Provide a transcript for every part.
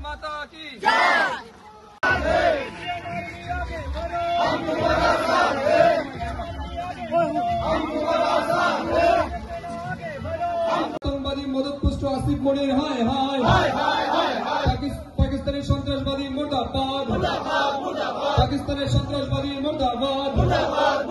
माता की आतंकवादी मदतपुष्ट आसिफ मनिर हाय हाय पाकिस्तानी सन्त्रासबादी मुर्दाबाद पाकिस्तानी सन्त्रासबादी मुर्दाबाद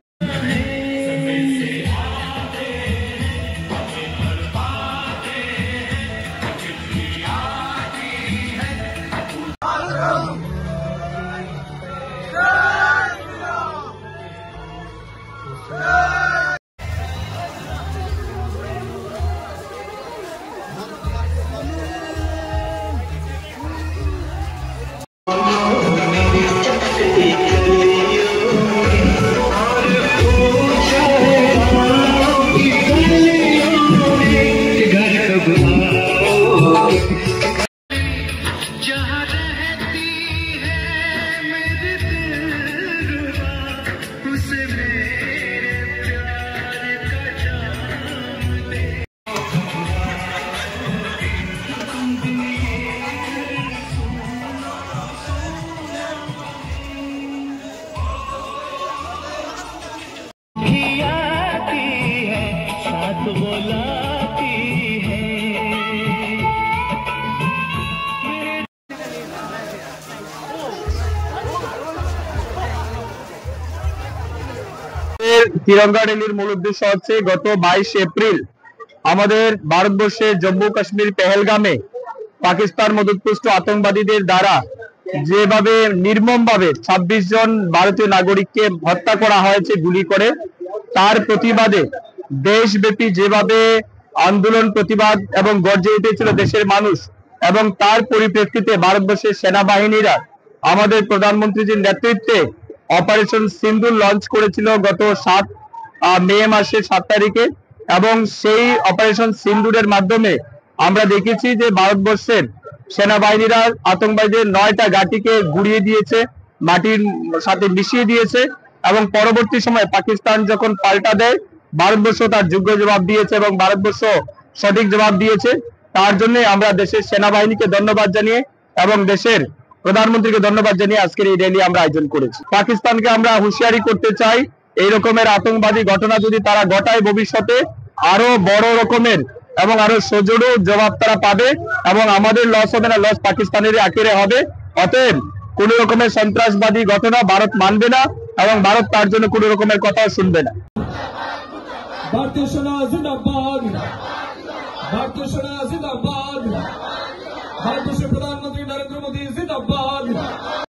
तिरंगा रैलिर मूल उद्देश्य হচ্ছে গত 22 এপ্রিল আমাদের ভারতবর্ষের জম্মু কাশ্মীর পেহেলগামে পাকিস্তান মদতপুষ্ট আতঙ্কবাদীদের দ্বারা যেভাবে নির্মমভাবে 26 জন ভারতীয় নাগরিককে হত্যা করা হয়েছে গুলি করে তার প্রতিবাদে দেশব্যাপী যেভাবে আন্দোলন প্রতিবাদ এবং গর্জে উঠেছিল দেশের মানুষ এবং তার পরিপ্রেক্ষিতে ভারতবর্ষের সেনাবাহিনীরা আমাদের প্রধানমন্ত্রীর নেতৃত্বে অপারেশন সিন্দুর লঞ্চ করেছিল গত 7 মে মাসের 7 তারিখে এবং সেই অপারেশন সিন্দুরের মাধ্যমে আমরা দেখেছি যে ভারতবর্ষের সেনাবাহিনীরা আতঙ্কবাদীদের 9টা ঘাঁটিকে গুড়িয়ে দিয়েছে মাটির সাথে মিশিয়ে দিয়েছে এবং পরবর্তী সময় পাকিস্তান যখন পাল্টা দেয় ভারতবর্ষ তার যোগ্য জবাব দিয়েছে এবং ভারতবর্ষ সঠিক জবাব দিয়েছে তার জন্য আমরা দেশের সেনাবাহিনীকে ধন্যবাদ জানিয়ে এবং দেশের প্রধানমন্ত্রীকে ধন্যবাদ জানিয়ে আজকের এই র্যালি আমরা আয়োজন করেছি। পাকিস্তানকে আমরা হুঁশিয়ারি করতে চাই এই রকমের আতঙ্কবাদী ঘটনা যদি তারা ঘটায় ভবিষ্যতে আরো বড় রকমের এবং আরো সজোড় জবাব তারা পাবে এবং আমাদের লস হবে না, লস পাকিস্তানের আখেরে হবে। অতএব কোন রকমের সন্ত্রাসবাদী ঘটনা ভারত মানবে না এবং ভারত তার জন্য কোন রকমের কথাও শুনবে না। भारतीय सेना जिंदाबाद, भारतीय सेना जिंदाबाद, भारत के प्रधानमंत्री नरेंद्र मोदी जिंदाबाद।